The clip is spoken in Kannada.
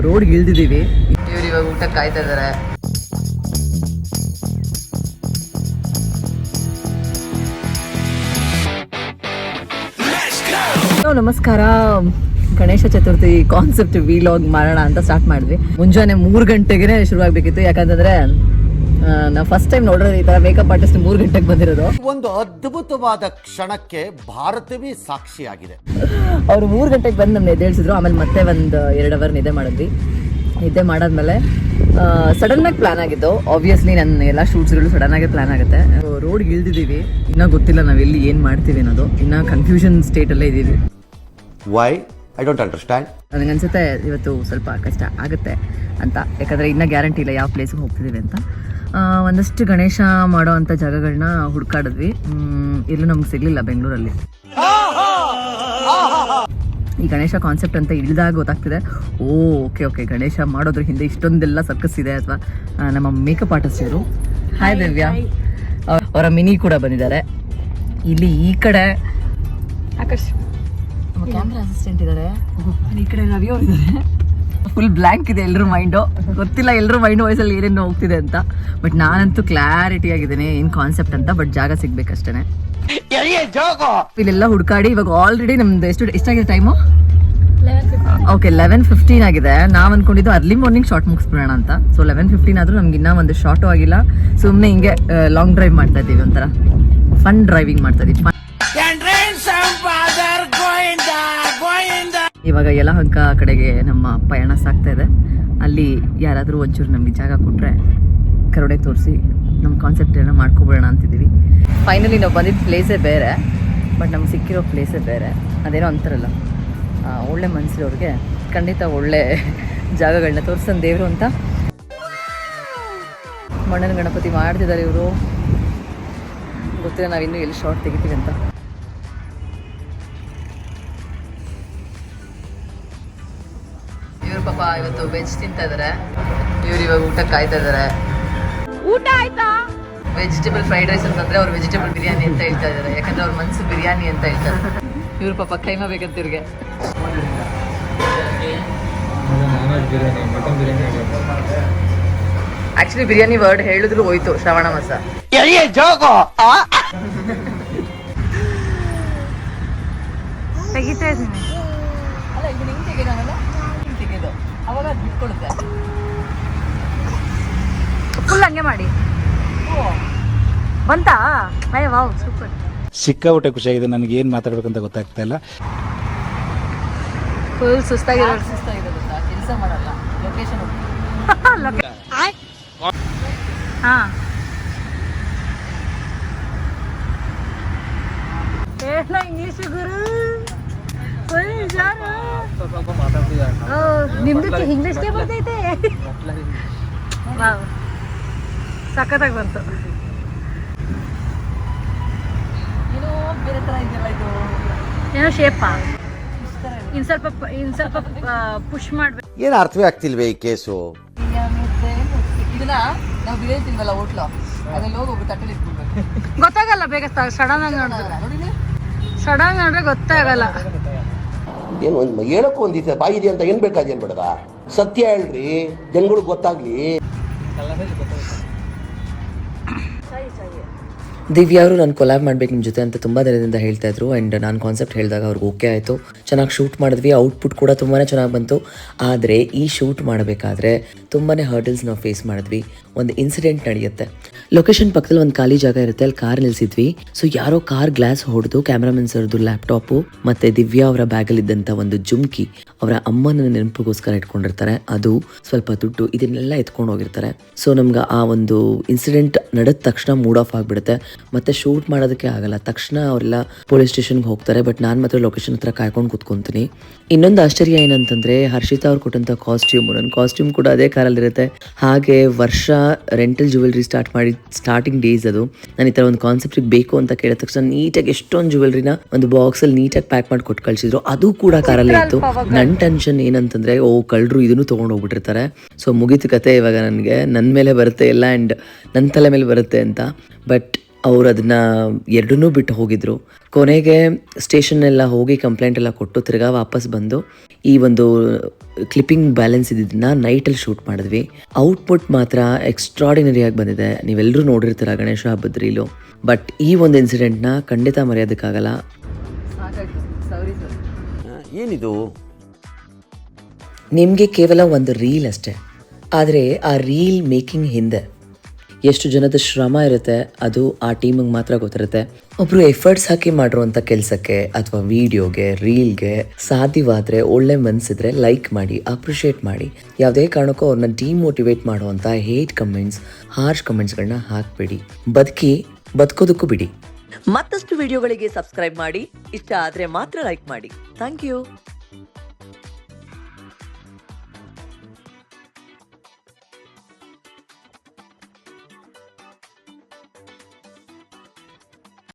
ರೋಡ್ಗೆ ಇಳ್ದಿದ್ದೀವಿ. ಇವ್ರು ಇವಾಗ ಊಟಕ್ಕೆ ಕಾಯ್ತಾ ಇದ್ದಾರೆ. ನಮಸ್ಕಾರ. ಗಣೇಶ ಚತುರ್ಥಿ ಕಾನ್ಸೆಪ್ಟ್ ವಿಲಾಗ್ ಮಾಡೋಣ ಅಂತ ಸ್ಟಾರ್ಟ್ ಮಾಡಿದ್ವಿ. ಮುಂಜಾನೆ 3 ಗಂಟೆಗೆ ಶುರುವಾಗಬೇಕಿತ್ತು. ಯಾಕಂತಂದ್ರೆ ನಾವು ಫಸ್ಟ್ ಟೈಮ್ ನೋಡಿರೋದು ಈ ತರ ಮೇಕಪ್ ಆರ್ಟಿಸ್ಟ್ 3 ಗಂಟೆಗೆ ಬಂದಿರೋದು. ಒಂದು ಅದ್ಭುತವಾದ ಕ್ಷಣಕ್ಕೆ ಭಾರತವೇ ಸಾಕ್ಷಿಯಾಗಿದೆ. ಅವ್ರು 3 ಗಂಟೆಗೆ ಬಂದು ನಮ್ಗೆ ಎದ್ದೇಳಿಸಿದ್ರು. ಆಮೇಲೆ ಮತ್ತೆ ಒಂದು 2 ಅವರ್ ನಿದ್ದೆ ಮಾಡಿದ್ವಿ. ನಿದ್ದೆ ಮಾಡಾದ್ಮೇಲೆ ಸಡನ್ ಆಗಿ ಪ್ಲಾನ್ ಆಗಿದ್ದು. ಆಬ್ವಿಯಸ್ಲಿ ನನ್ನ ಎಲ್ಲ ಶೂಟ್ಸ್ಗಳು ಸಡನ್ ಆಗಿ ಪ್ಲಾನ್ ಆಗುತ್ತೆ. ರೋಡ್ಗೆ ಇಳ್ದಿದ್ದೀವಿ. ಇನ್ನೂ ಗೊತ್ತಿಲ್ಲ ನಾವು ಎಲ್ಲಿ ಏನು ಮಾಡ್ತೀವಿ ಅನ್ನೋದು. ಇನ್ನೂ ಕನ್ಫ್ಯೂಷನ್ ಸ್ಟೇಟಲ್ಲೇ ಇದ್ದೀವಿ. Why I don't understand. ನನಗನ್ಸುತ್ತೆ ಇವತ್ತು ಸ್ವಲ್ಪ ಕಷ್ಟ ಆಗುತ್ತೆ ಅಂತ. ಯಾಕಂದರೆ ಇನ್ನೂ ಗ್ಯಾರಂಟಿ ಇಲ್ಲ ಯಾವ ಪ್ಲೇಸಿಗೆ ಹೋಗ್ತಿದ್ದೀವಿ ಅಂತ. ಒಂದಷ್ಟು ಗಣೇಶ ಮಾಡೋ ಅಂಥ ಜಾಗಗಳನ್ನ ಹುಡುಕಾಡಿದ್ವಿ. ಎಲ್ಲೂ ನಮ್ಗೆ ಸಿಗಲಿಲ್ಲ ಬೆಂಗಳೂರಲ್ಲಿ. ಈ ಗಣೇಶ ಕಾನ್ಸೆಪ್ಟ್ ಅಂತ ಇಳಿದಾಗ ಗೊತ್ತಾಗ್ತಿದೆ, ಓಕೆ ಗಣೇಶ ಮಾಡೋದ್ರ ಹಿಂದೆ ಇಷ್ಟೊಂದೆಲ್ಲ ಸರ್ಕಸ್ ಇದೆ. ಅಥವಾ ನಮ್ಮ ಮೇಕಪ್ ಆರ್ಟಿಸ್ಟ್ ಇವರು, ಹಾಯ್ ದಿವ್ಯಾ, ಅವರ ಮಿನಿ ಕೂಡ ಬಂದಿದ್ದಾರೆ. ಇಲ್ಲಿ ಈ ಕಡೆ ಆಕರ್ಷ್ ನಮ್ಮ ಕ್ಯಾಮ್ರಾ ಅಸಿಸ್ಟೆಂಟ್ ಇದ್ದಾರೆ. ಈ ಕಡೆ ರವಿ ಅವರು ಇದ್ದಾರೆ. ಫುಲ್ ಬ್ಲ್ಯಾಂಕ್ ಇದೆ ಎಲ್ಲರೂ ಮೈಂಡು. ಗೊತ್ತಿಲ್ಲ ಎಲ್ಲರೂ ಮೈಂಡ್ ವಾಯ್ಸಲ್ಲಿ ಏನೇನು ಹೋಗ್ತಿದೆ ಅಂತ. ಬಟ್ ನಾನಂತೂ ಕ್ಲಾರಿಟಿ ಆಗಿದ್ದೇನೆ ಏನು ಕಾನ್ಸೆಪ್ಟ್ ಅಂತ. ಬಟ್ ಜಾಗ ಸಿಗ್ಬೇಕಷ್ಟೇ. ಇಲ್ಲೆಲ್ಲ ಹುಡುಕಾಡಿ ಇವಾಗ ಆಲ್ರೆಡಿ ನಮ್ದು ಎಷ್ಟಾಗಿದೆ ಟೈಮು? ಓಕೆ 11:15 ಆಗಿದೆ. ನಾವು ಅನ್ಕೊಂಡಿದ್ದು ಅರ್ಲಿ ಮಾರ್ನಿಂಗ್ ಶಾರ್ಟ್ ಮುಗಿಸ್ಬಿಡೋಣ ಅಂತ. ಸೊ 11:15 ಆದ್ರೂ ನಮ್ಗೆ ಇನ್ನೂ ಒಂದು ಶಾರ್ಟು ಆಗಿಲ್ಲ. ಸುಮ್ಮನೆ ಹಿಂಗೆ ಲಾಂಗ್ ಡ್ರೈವ್ ಮಾಡ್ತಾ ಇದ್ದೀವಿ. ಒಂಥರ ಫನ್ ಡ್ರೈವಿಂಗ್ ಮಾಡ್ತಾ ಇದ್ದೀವಿ. ಇವಾಗ ಯಲಹಂಕ ಕಡೆಗೆ ನಮ್ಮ ಪಯಣ ಸಾಗ್ತಾ ಇದೆ. ಅಲ್ಲಿ ಯಾರಾದರೂ ಒಂಚೂರು ನಮಗೆ ಜಾಗ ಕೊಟ್ಟರೆ ಕರುಡೆ ತೋರಿಸಿ ನಮ್ಮ ಕಾನ್ಸೆಪ್ಟ್ ಏನೋ ಮಾಡ್ಕೊಬಿಡೋಣ ಅಂತಿದ್ದೀವಿ. ಫೈನಲಿ ನಾವು ಬಂದಿದ್ದ ಪ್ಲೇಸೇ ಬೇರೆ, ಬಟ್ ನಮ್ಗೆ ಸಿಕ್ಕಿರೋ ಪ್ಲೇಸೇ ಬೇರೆ. ಅದೇನೋ ಅಂತಾರಲ್ಲ, ಒಳ್ಳೆ ಮನಸ್ಸಿರೋರಿಗೆ ಖಂಡಿತ ಒಳ್ಳೆ ಜಾಗಗಳನ್ನ ತೋರಿಸೋನ್ ದೇವರು ಅಂತ. ಮಣ್ಣನ ಗಣಪತಿ ಮಾಡ್ತಿದ್ದಾರೆ ಇವರು. ಗೊತ್ತಿಲ್ಲ ನಾವಿನ್ನೂ ಎಲ್ಲಿ ಶಾರ್ಟ್ ತೆಗಿತೀವಿ ಅಂತ. ಇವ್ರು ಪಾಪ ಇವತ್ತು ವೆಜ್ ತಿಂತಾ ಇದ್ದಾರೆ. ಇವ್ರು ಇವಾಗ ಊಟಕ್ಕೆ ಕಾಯ್ತಾ ಇದ್ದಾರೆ. ಊಟ ಆಯ್ತಾ? ವೆಜಿಟೇಬಲ್ ಫ್ರೈಡ್ ರೈಸ್ ಅಂತಂದ್ರೆ ಅವ್ರು ವೆಜಿಟೇಬಲ್ ಬಿರಿಯಾನಿ ಅಂತ ಹೇಳ್ತಾ ಇದ್ದಾರೆ. ಯಾಕಂದ್ರೆ ಅವ್ರ ಮನಸ್ಸು ಬಿರಿಯಾನಿ ಅಂತ ಹೇಳ್ತಾರೆ. ಇವ್ರು ಪಾಪ ಕೈಮಾ ಬೇಕಂತ ಇವ್ರಿಗೆ. ಆಕ್ಚುಲಿ ಬಿರಿಯಾನಿ ವರ್ಡ್ ಹೇಳಿದ್ರು ಹೋಯ್ತು ಶ್ರವಣ ಮಾಸ. ತೆಗಿತಾ ಇದ್ದೀನಿ. ಅಲ್ಲ ಇದು ಹಿಂಗೆ ತೆಗೆದಾಗಲ್ಲ, ಹಿಂಗೆ ತೆಗೆದು ಅವಾಗ ಅದು ಬಿಟ್ಕೊಡುತ್ತೆ. ಫುಲ್ ಹಂಗೆ ಮಾಡಿ. ಬಂತಾ? ಅಯ್ಯ ವಾವ್ ಸೂಪರ್. ಸಿಕ್ಕಾಪಟ್ಟೆ ಖುಷಿಯಾಗಿದೆ. ನನಗೆ ಏನು ಮಾತಾಡ್ಬೇಕಂತ ಗೊತ್ತಾಗ್ತಾ ಇಲ್ಲ. ಫುಲ್ ಸುಸ್ತಾಗಿರೋದು. ಕೆಲಸ ಮಾಡಲ್ಲ, ಲೊಕೇಶನ್ ಹಾಂ ಏನೋ ಇಂಗ್ಲೀಷು ಗುರು. ನಿಮ್ದು ಇಂಗ್ಲೀಷ್ಗೆ ಬರ್ತೈತೆ. ವಾವ್ ಸಖತ್ತಾಗಿ ಬಂತು. ಏನೋ ಬೇರೆ ಥರ ಇದೆಯಲ್ಲ ಇದು. ಏನೋ ಶೇಪಾ ಇನ್ನು ಸ್ವಲ್ಪ ಪುಷ್ ಮಾಡ್ಬೇಕು. ಏನು ಅರ್ಥವೇ ಆಗ್ತಿಲ್ವೇ ಈ ಕೇಸು? ಇದನ್ನ ನಾವು ಬಿರಿಯಾನಿ ತಿನ್ವಲ್ಲ ಹೋಟ್ಲು, ಅದ್ರಲ್ಲಿ ಹೋಗಿ ತಟ್ಟೆಲಿ ಇಟ್ಬಿಡ್ಬೇಕು. ಗೊತ್ತಾಗಲ್ಲ ಬೇಗ ಸಡನ್ ಆಗಿ ನೋಡಿದ್ರೆ. ಸಡನ್ ನೋಡ್ರೆ ಗೊತ್ತಾಗಲ್ಲ. ಏನು ಹೇಳಕ್ಕೂ ಒಂದಿದೆ ಬಾಯಿ ಇದೆ ಅಂತ ಏನ್ ಬೇಕಾದೇನ್ ಬೇಡದ? ಸತ್ಯ ಹೇಳ್ರಿ, ಜನಗಳಿಗೆ ಗೊತ್ತಾಗ್ಲಿ. ದಿವ್ಯಾ ಅವರು ನಾನು ಕೊಲಾಬ್ ಮಾಡ್ಬೇಕು ನಿಮ್ಮ ಜೊತೆ ಅಂತ ತುಂಬ ದಿನದಿಂದ ಹೇಳ್ತಾ ಇದ್ರು. ಆ್ಯಂಡ್ ನಾನು ಕಾನ್ಸೆಪ್ಟ್ ಹೇಳಿದಾಗ ಅವ್ರಿಗೆ ಓಕೆ ಆಯಿತು. ಚೆನ್ನಾಗಿ ಶೂಟ್ ಮಾಡಿದ್ವಿ. ಔಟ್ಪುಟ್ ಕೂಡ ತುಂಬಾ ಚೆನ್ನಾಗಿ ಬಂತು. ಆದರೆ ಈ ಶೂಟ್ ಮಾಡಬೇಕಾದ್ರೆ ತುಂಬಾ ಹರ್ಡಲ್ಸ್ ನಾವು ಫೇಸ್ ಮಾಡಿದ್ವಿ. ಒಂದು ಇನ್ಸಿಡೆಂಟ್ ನಡೆಯುತ್ತೆ. ಲೊಕೇಶನ್ ಪಕ್ಕದಲ್ಲಿ ಒಂದು ಖಾಲಿ ಜಾಗ ಇರುತ್ತೆ, ಅಲ್ಲಿ ಕಾರ್ ನಿಲ್ಲಿಸಿದ್ವಿ. ಸೊ ಯಾರೋ ಕಾರ್ ಗ್ಲಾಸ್ ಹೊಡೆದು ಕ್ಯಾಮ್ರಾಮನ್ ಸರ್ದು ಲ್ಯಾಪ್ಟಾಪು ಮತ್ತು ದಿವ್ಯಾ ಅವರ ಬ್ಯಾಗಲ್ಲಿದ್ದಂಥ ಒಂದು ಜುಮ್ಕಿ ಅವರ ಅಮ್ಮನ ನೆನಪಿಗೋಸ್ಕರ ಇಟ್ಕೊಂಡಿರ್ತಾರೆ. ಅದು ಸ್ವಲ್ಪ ದುಡ್ಡು ಇದನ್ನೆಲ್ಲ ಎತ್ಕೊಂಡು ಹೋಗಿರ್ತಾರೆ. ಸೊ ನಮ್ಗೆ ಆ ಒಂದು ಇನ್ಸಿಡೆಂಟ್ ನಡೆದ ತಕ್ಷಣ ಮೂಡ್ ಆಫ್ ಆಗಿಬಿಡುತ್ತೆ. ಮತ್ತೆ ಶೂಟ್ ಮಾಡೋದಕ್ಕೆ ಆಗಲ್ಲ. ತಕ್ಷಣ ಅವರೆಲ್ಲ ಪೊಲೀಸ್ ಸ್ಟೇಷನ್ಗೆ ಹೋಗ್ತಾರೆ. ಬಟ್ ನಾನು ಮಾತ್ರ ಲೊಕೇಶನ್ ಹತ್ರ ಕಾಯ್ಕೊಂಡು ಕೂತ್ಕೊಂತೀನಿ. ಇನ್ನೊಂದು ಆಶ್ಚರ್ಯ ಏನಂತಂದರೆ ಹರ್ಷಿತಾ ಅವ್ರು ಕೊಟ್ಟಂಥ ಕಾಸ್ಟ್ಯೂಮು, ನನ್ನ ಕಾಸ್ಟ್ಯೂಮ್ ಕೂಡ ಅದೇ ಕಾರಲ್ಲಿರುತ್ತೆ. ಹಾಗೆ ವರ್ಷ ರೆಂಟಲ್ ಜ್ಯುವೆಲ್ರಿ ಸ್ಟಾರ್ಟಿಂಗ್ ಡೇಸ್ ಅದು. ನಾನು ಈ ಥರ ಒಂದು ಕಾನ್ಸೆಪ್ಟಿಗೆ ಬೇಕು ಅಂತ ಕೇಳಿದ ತಕ್ಷಣ ನೀಟಾಗಿ ಎಷ್ಟೊಂದು ಜ್ಯುವೆಲ್ರಿನ ಒಂದು ಬಾಕ್ಸಲ್ಲಿ ನೀಟಾಗಿ ಪ್ಯಾಕ್ ಮಾಡಿ ಕೊಟ್ಟು ಕಳಿಸಿದ್ರು. ಅದು ಕೂಡ ಕಾರಲ್ಲೇ ಇತ್ತು. ನನ್ನ ಟೆನ್ಷನ್ ಏನಂತಂದರೆ ಕಳ್ಳರು ಇದನ್ನು ತೊಗೊಂಡು ಹೋಗ್ಬಿಟ್ಟಿರ್ತಾರೆ. ಸೊ ಮುಗೀತು ಕತೆ. ಇವಾಗ ನನಗೆ ನನ್ನ ಮೇಲೆ ಬರುತ್ತೆ ಎಲ್ಲ ಆ್ಯಂಡ್ ನನ್ನ ತಲೆ ಮೇಲೆ ಬರುತ್ತೆ ಅಂತ. ಬಟ್ ಅವ್ರು ಅದನ್ನ ಎರಡನ್ನೂ ಬಿಟ್ಟು ಹೋಗಿದ್ರು. ಕೊನೆಗೆ ಸ್ಟೇಷನ್ ಎಲ್ಲ ಹೋಗಿ ಕಂಪ್ಲೇಂಟ್ ಎಲ್ಲ ಕೊಟ್ಟು ತಿರ್ಗಾ ವಾಪಸ್ ಬಂದು ಈ ಒಂದು ಕ್ಲಿಪ್ಪಿಂಗ್ ಬ್ಯಾಲೆನ್ಸ್ ಇದ್ದಿದ್ದನ್ನ ನೈಟಲ್ಲಿ ಶೂಟ್ ಮಾಡಿದ್ವಿ. ಔಟ್ಪುಟ್ ಮಾತ್ರ ಎಕ್ಸ್ಟ್ರಾಡಿನರಿಯಾಗಿ ಬಂದಿದೆ. ನೀವೆಲ್ಲರೂ ನೋಡಿರ್ತೀರ ಗಣೇಶ ಹಬ್ಬದ ರೀಲು. ಬಟ್ ಈ ಒಂದು ಇನ್ಸಿಡೆಂಟ್ನ ಖಂಡಿತ ಮರೆಯೋದಕ್ಕಾಗಲ್ಲ. ಏನಿದು? ನಿಮಗೆ ಕೇವಲ ಒಂದು ರೀಲ್ ಅಷ್ಟೇ, ಆದರೆ ಆ ರೀಲ್ ಮೇಕಿಂಗ್ ಹಿಂದೆ ಎಷ್ಟು ಜನದ ಶ್ರಮ ಇರುತ್ತೆ ಅದು ಆ ಟೀಮಿಗೆ ಮಾತ್ರ ಗೊತ್ತಿರುತ್ತೆ. ಒಬ್ಬರು ಎಫರ್ಟ್ಸ್ ಹಾಕಿ ಮಾಡಿರುವಂಥ ಕೆಲಸಕ್ಕೆ ಅಥವಾ ವಿಡಿಯೋಗೆ, ರೀಲ್ಗೆ ಸಾಧ್ಯವಾದರೆ ಒಳ್ಳೆ ಮನಸ್ಸಿದ್ರೆ ಲೈಕ್ ಮಾಡಿ, ಅಪ್ರಿಷಿಯೇಟ್ ಮಾಡಿ. ಯಾವುದೇ ಕಾರಣಕ್ಕೂ ಅವ್ರನ್ನ ಡಿಮೋಟಿವೇಟ್ ಮಾಡುವಂಥ ಹೇಟ್ ಕಮೆಂಟ್ಸ್, ಹಾರ್ಶ್ ಕಮೆಂಟ್ಸ್ಗಳನ್ನ ಹಾಕಬೇಡಿ. ಬದುಕೋದಕ್ಕೂ ಬಿಡಿ. ಮತ್ತಷ್ಟು ವಿಡಿಯೋಗಳಿಗೆ ಸಬ್ಸ್ಕ್ರೈಬ್ ಮಾಡಿ. ಇಷ್ಟ ಆದರೆ ಮಾತ್ರ ಲೈಕ್ ಮಾಡಿ. Thank you.